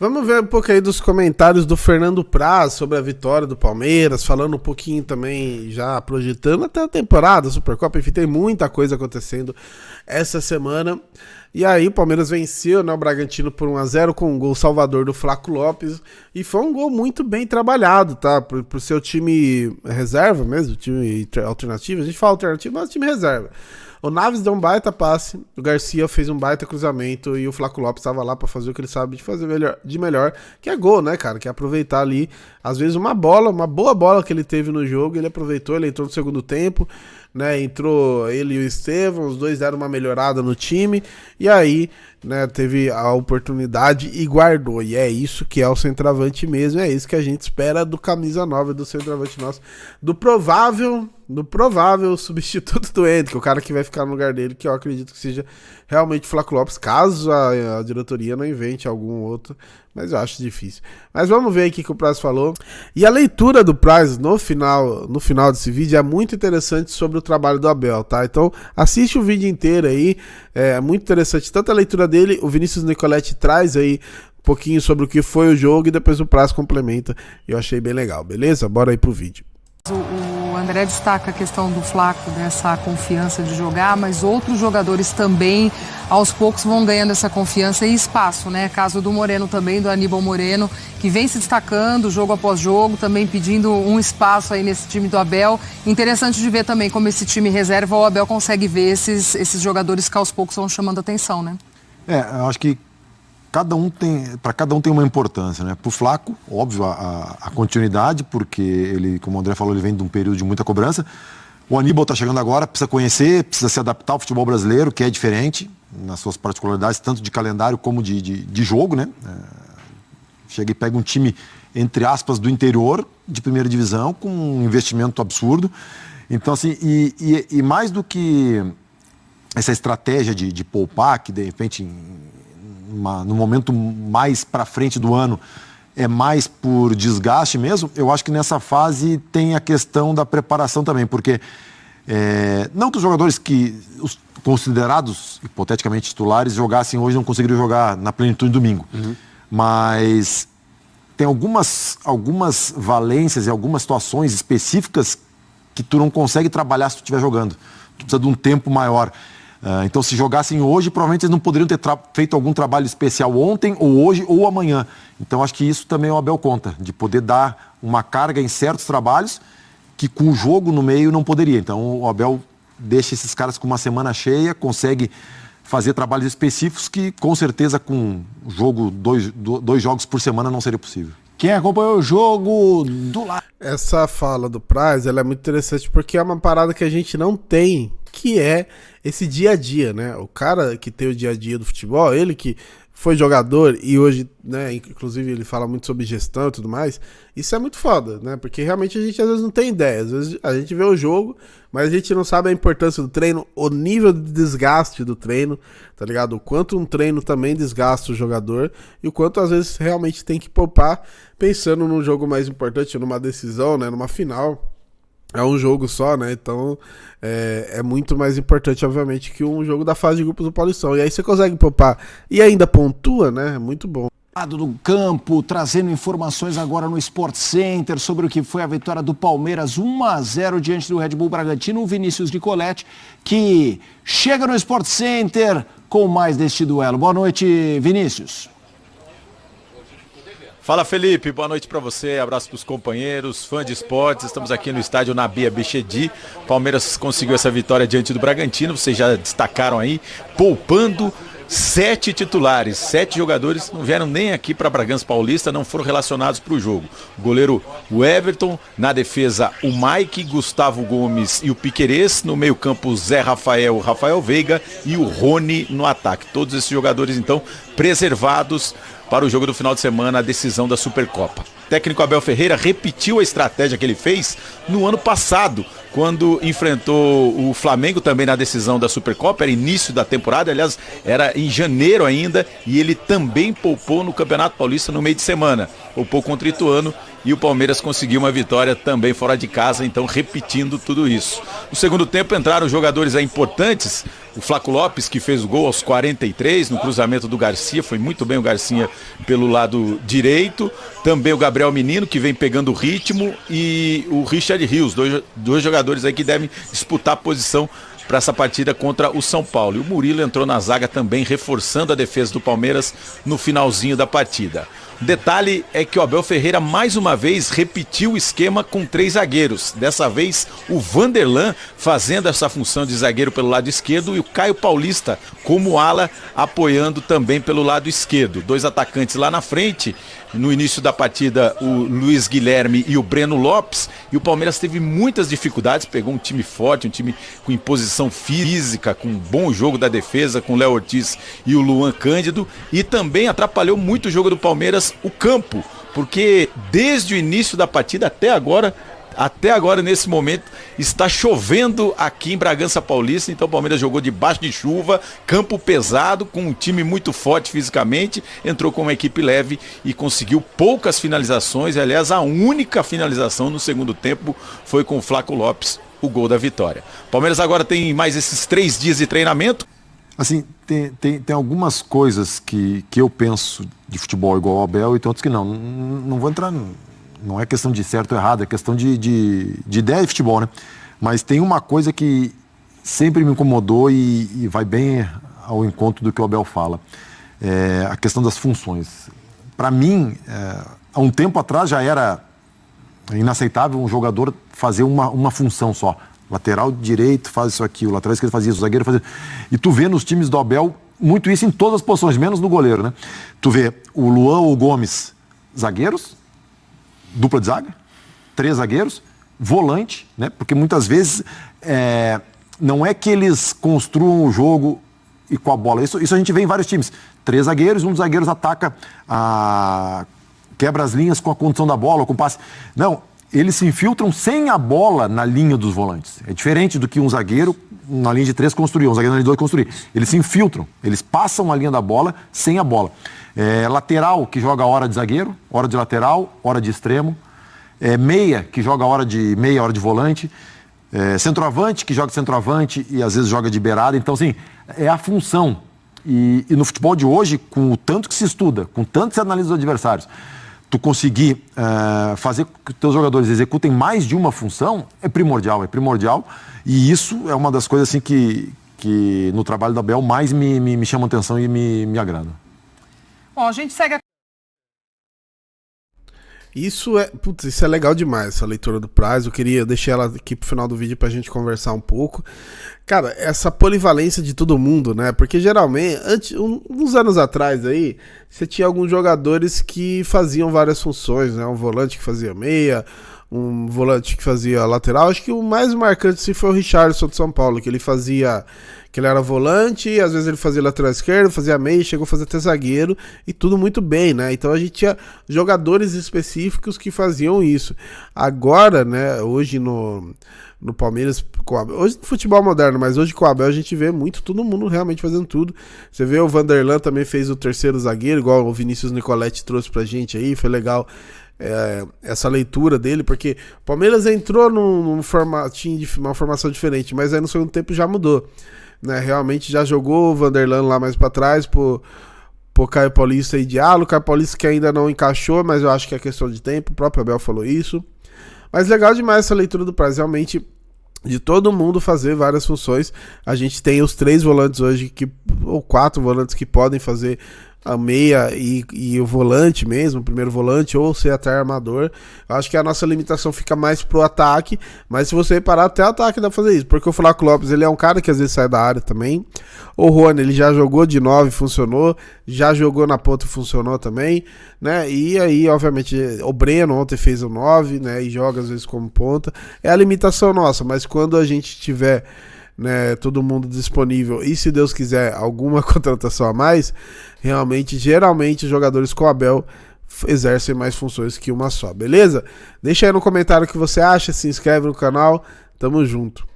Vamos ver um pouco aí dos comentários do Fernando Praz sobre a vitória do Palmeiras, falando um pouquinho também, já projetando até a temporada, Supercopa, enfim, tem muita coisa acontecendo essa semana. E aí o Palmeiras venceu, né, o Bragantino por 1-0 com um gol salvador do Flaco Lopes, e foi um gol muito bem trabalhado, tá, pro seu time reserva mesmo, time alternativo, a gente fala alternativo, mas time reserva. O Naves deu um baita passe, o Garcia fez um baita cruzamento e o Flaco Lopes estava lá para fazer o que ele sabe de fazer melhor, que é gol, né, cara? Que é aproveitar ali, às vezes uma boa bola que ele teve no jogo, ele aproveitou, ele entrou no segundo tempo, né? Entrou ele e o Estevão, os dois deram uma melhorada no time e aí, né, teve a oportunidade e guardou. E é isso que é o centroavante mesmo, é isso que a gente espera do camisa 9 do centroavante nosso, do provável substituto do Hendrick, o cara que vai ficar no lugar dele, que eu acredito que seja realmente o Flaco Lopes, caso a diretoria não invente algum outro, mas eu acho difícil. Mas vamos ver aqui o que o Praz falou. E a leitura do Praz no final desse vídeo é muito interessante sobre o trabalho do Abel, tá? Então assiste o vídeo inteiro aí, é muito interessante, tanto a leitura dele, o Vinícius Nicoletti traz aí um pouquinho sobre o que foi o jogo e depois o Praz complementa, eu achei bem legal, beleza? Bora aí pro vídeo. O André destaca a questão do Flaco, dessa confiança de jogar, mas outros jogadores também, aos poucos, vão ganhando essa confiança e espaço, né? Caso do Moreno também, do Aníbal Moreno, que vem se destacando jogo após jogo, também pedindo um espaço aí nesse time do Abel. Interessante de ver também como esse time reserva, o Abel consegue ver esses jogadores que aos poucos vão chamando atenção, né? Eu acho que para cada um tem uma importância, né? Pro Flaco, óbvio, a continuidade, porque ele, como o André falou, ele vem de um período de muita cobrança. O Aníbal tá chegando agora, precisa conhecer, precisa se adaptar ao futebol brasileiro, que é diferente, nas suas particularidades, tanto de calendário como de jogo, né? Chega e pega um time, entre aspas, do interior, de primeira divisão, com um investimento absurdo. Então, assim, e mais do que essa estratégia de poupar, que de repente no momento mais para frente do ano é mais por desgaste mesmo, eu acho que nessa fase tem a questão da preparação também, porque não que os jogadores os considerados hipoteticamente titulares jogassem hoje, não conseguiriam jogar na plenitude domingo, mas tem algumas valências e algumas situações específicas que tu não consegue trabalhar se tu estiver jogando, tu precisa de um tempo maior. Então, se jogassem hoje, provavelmente eles não poderiam ter feito algum trabalho especial ontem, ou hoje, ou amanhã. Então, acho que isso também o Abel conta, de poder dar uma carga em certos trabalhos que com o jogo no meio não poderia. Então, o Abel deixa esses caras com uma semana cheia, consegue fazer trabalhos específicos que, com certeza, com o jogo, dois jogos por semana não seria possível. Quem acompanhou o jogo do lado. Essa fala do Praz, ela é muito interessante porque é uma parada que a gente não tem, que é esse dia a dia, né? O cara que tem o dia a dia do futebol, ele que foi jogador e hoje, né, inclusive ele fala muito sobre gestão e tudo mais, isso é muito foda, né? Porque realmente a gente às vezes não tem ideia, às vezes a gente vê o jogo, mas a gente não sabe a importância do treino, o nível de desgaste do treino, tá ligado? O quanto um treino também desgasta o jogador e o quanto às vezes realmente tem que poupar pensando num jogo mais importante, numa decisão, né, numa final. É um jogo só, né? Então é muito mais importante, obviamente, que um jogo da fase de grupos do Paulistão. E aí você consegue poupar e ainda pontua, né? É muito bom. Do campo, trazendo informações agora no Sport Center sobre o que foi a vitória do Palmeiras 1-0 diante do Red Bull Bragantino. O Vinícius Nicoletti, que chega no Sport Center com mais deste duelo. Boa noite, Vinícius. Fala, Felipe, boa noite para você, abraço para os companheiros, fã de esportes, estamos aqui no estádio Nabia Bichedi. Palmeiras conseguiu essa vitória diante do Bragantino, vocês já destacaram aí, poupando 7 titulares, 7 jogadores não vieram nem aqui para Bragança Paulista, não foram relacionados para o jogo. O goleiro o Everton, na defesa o Mike, Gustavo Gomes e o Piquerez, no meio campo Zé Rafael, Rafael Veiga e o Rony no ataque. Todos esses jogadores então preservados para o jogo do final de semana, a decisão da Supercopa. técnico Abel Ferreira repetiu a estratégia que ele fez no ano passado, quando enfrentou o Flamengo também na decisão da Supercopa, era início da temporada, aliás, era em janeiro ainda, e ele também poupou no Campeonato Paulista no meio de semana. Poupou contra o Ituano e o Palmeiras conseguiu uma vitória também fora de casa, então repetindo tudo isso. No segundo tempo entraram jogadores importantes, o Flaco Lopes, que fez o gol aos 43, no cruzamento do Garcia, foi muito bem o Garcia pelo lado direito, também o Gabriel Menino, que vem pegando o ritmo, e o Richard Rios, dois jogadores aí que devem disputar a posição para essa partida contra o São Paulo. E o Murilo entrou na zaga também, reforçando a defesa do Palmeiras no finalzinho da partida. O detalhe é que o Abel Ferreira mais uma vez repetiu o esquema com 3 zagueiros. Dessa vez o Vanderlan fazendo essa função de zagueiro pelo lado esquerdo e o Caio Paulista como ala apoiando também pelo lado esquerdo. 2 atacantes lá na frente. No início da partida o Luiz Guilherme e o Breno Lopes, e o Palmeiras teve muitas dificuldades, pegou um time forte, um time com imposição física, com um bom jogo da defesa, com o Léo Ortiz e o Luan Cândido, e também atrapalhou muito o jogo do Palmeiras o campo, porque desde o início da partida até agora nesse momento está chovendo aqui em Bragança Paulista, então o Palmeiras jogou debaixo de chuva, campo pesado, com um time muito forte fisicamente, entrou com uma equipe leve e conseguiu poucas finalizações, aliás a única finalização no segundo tempo foi com o Flaco Lopes, o gol da vitória. O Palmeiras agora tem mais esses 3 dias de treinamento. Assim, tem algumas coisas que eu penso de futebol igual ao Abel e tem outras que não. Não vou entrar... Não é questão de certo ou errado, é questão de ideia de futebol, né? Mas tem uma coisa que sempre me incomodou e vai bem ao encontro do que o Abel fala. É a questão das funções. Para mim, há um tempo atrás já era inaceitável um jogador fazer uma função só. Lateral direito faz isso aqui, o lateral esquerdo faz isso, o zagueiro faz isso. E tu vê nos times do Abel muito isso em todas as posições, menos no goleiro, né? Tu vê o Luan ou o Gomes, zagueiros, dupla de zaga, 3 zagueiros, volante, né? Porque muitas vezes não é que eles construam o jogo e com a bola. Isso a gente vê em vários times. 3 zagueiros, um dos zagueiros ataca, quebra as linhas com a condução da bola, ou com o passe. Não, eles se infiltram sem a bola na linha dos volantes. É diferente do que um zagueiro na linha de 3 construir, um zagueiro na linha de 2 construir. Eles se infiltram, eles passam a linha da bola sem a bola. Lateral, que joga hora de zagueiro, hora de lateral, hora de extremo. Meia, que joga hora de meia, hora de volante. Centroavante, que joga de centroavante e às vezes joga de beirada. Então, assim, é a função. E no futebol de hoje, com o tanto que se estuda, com tanto que se analisa os adversários, tu conseguir fazer com que os teus jogadores executem mais de uma função é primordial. E isso é uma das coisas assim que no trabalho da Abel mais me chama atenção e me agrada. Bom, a gente segue Isso é legal demais, essa leitura do Praz. Eu deixei ela aqui pro final do vídeo pra gente conversar um pouco. Cara, essa polivalência de todo mundo, né? Porque geralmente, uns anos atrás aí, você tinha alguns jogadores que faziam várias funções, né? Um volante que fazia meia, um volante que fazia lateral. Acho que o mais marcante foi o Richarlison de São Paulo, que ele era volante, e às vezes ele fazia lateral esquerdo, fazia meio, chegou a fazer até zagueiro, e tudo muito bem, né? Então a gente tinha jogadores específicos que faziam isso. Agora, né, hoje no Palmeiras, hoje no futebol moderno, mas hoje com o Abel a gente vê todo mundo realmente fazendo tudo. Você vê o Vanderlan também fez o terceiro zagueiro, igual o Vinícius Nicoletti trouxe pra gente aí, foi legal essa leitura dele, porque o Palmeiras entrou num formatinho de uma formação diferente, mas aí no segundo tempo já mudou. Né, realmente já jogou o Vanderlan lá mais pra trás pro Caio Paulista e Diallo. O Caio Paulista que ainda não encaixou, mas eu acho que é questão de tempo, o próprio Abel falou isso. Mas legal demais essa leitura do Praz, realmente, de todo mundo fazer várias funções. A gente tem os 3 volantes hoje, ou 4 volantes que podem fazer a meia e o volante mesmo, o primeiro volante, ou ser até armador. Eu acho que a nossa limitação fica mais pro ataque, mas se você reparar, até o ataque dá pra fazer isso, porque o Flaco Lopes, ele é um cara que às vezes sai da área também. O Rony, ele já jogou de 9, funcionou, já jogou na ponta, funcionou também, né, e aí, obviamente, o Breno ontem fez o 9, né, e joga às vezes como ponta. É a limitação nossa, mas quando a gente tiver, né, todo mundo disponível e, se Deus quiser, alguma contratação a mais, realmente, geralmente os jogadores com o Abel exercem mais funções que uma só, beleza? Deixa aí no comentário o que você acha, se inscreve no canal, tamo junto.